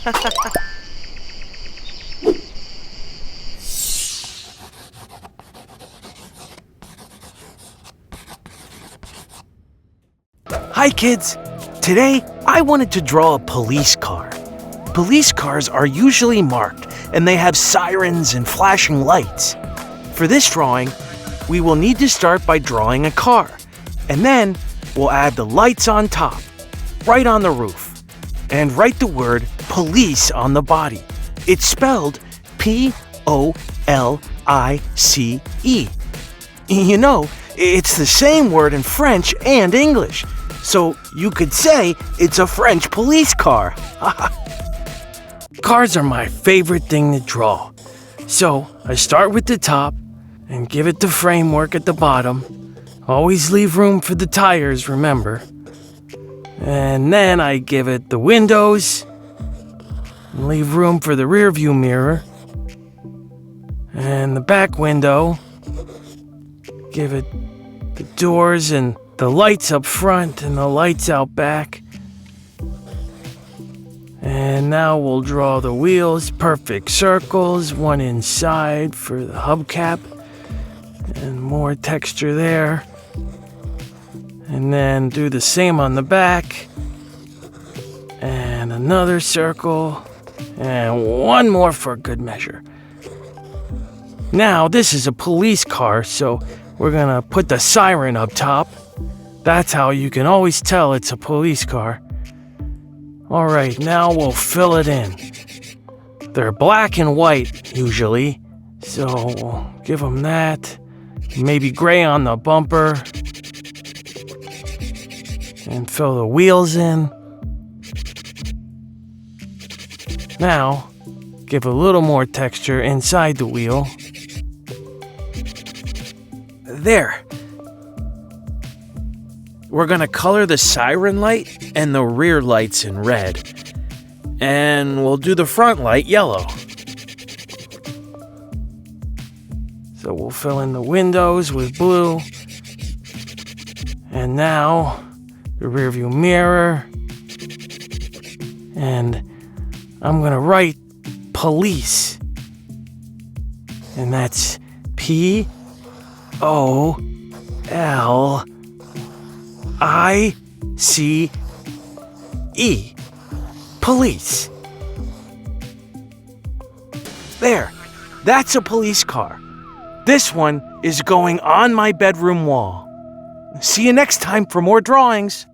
Hi kids! Today I wanted to draw a police car. Police cars are usually marked and they have sirens and flashing lights. For this drawing, we will need to start by drawing a car, and then we'll add the lights on top, right on the roof, and write the word police on the body. It's spelled P-O-L-I-C-E. You know, it's the same word in French and English, so you could say it's a French police car. Cars are my favorite thing to draw. So I start with the top and give it the framework at the bottom. Always leave room for the tires, remember. And then I give it the windows and leave room for the rear view mirror. And the back window, give it the doors and the lights up front and the lights out back. And now we'll draw the wheels, perfect circles, one inside for the hubcap, and more texture there. And then do the same on the back, and another circle, and one more for good measure. Now, this is a police car, so we're gonna put the siren up top. That's how you can always tell it's a police car. All right, now we'll fill it in. They're black and white, usually, so we'll give them that. Maybe gray on the bumper. And fill the wheels in. Now, give a little more texture inside the wheel. There. We're gonna color the siren light and the rear lights in red. And we'll do the front light yellow. So we'll fill in the windows with blue. And now, the rear view mirror. And I'm gonna write police. And that's P-O-L-I-C-E. Police. There, that's a police car. This one is going on my bedroom wall. See you next time for more drawings.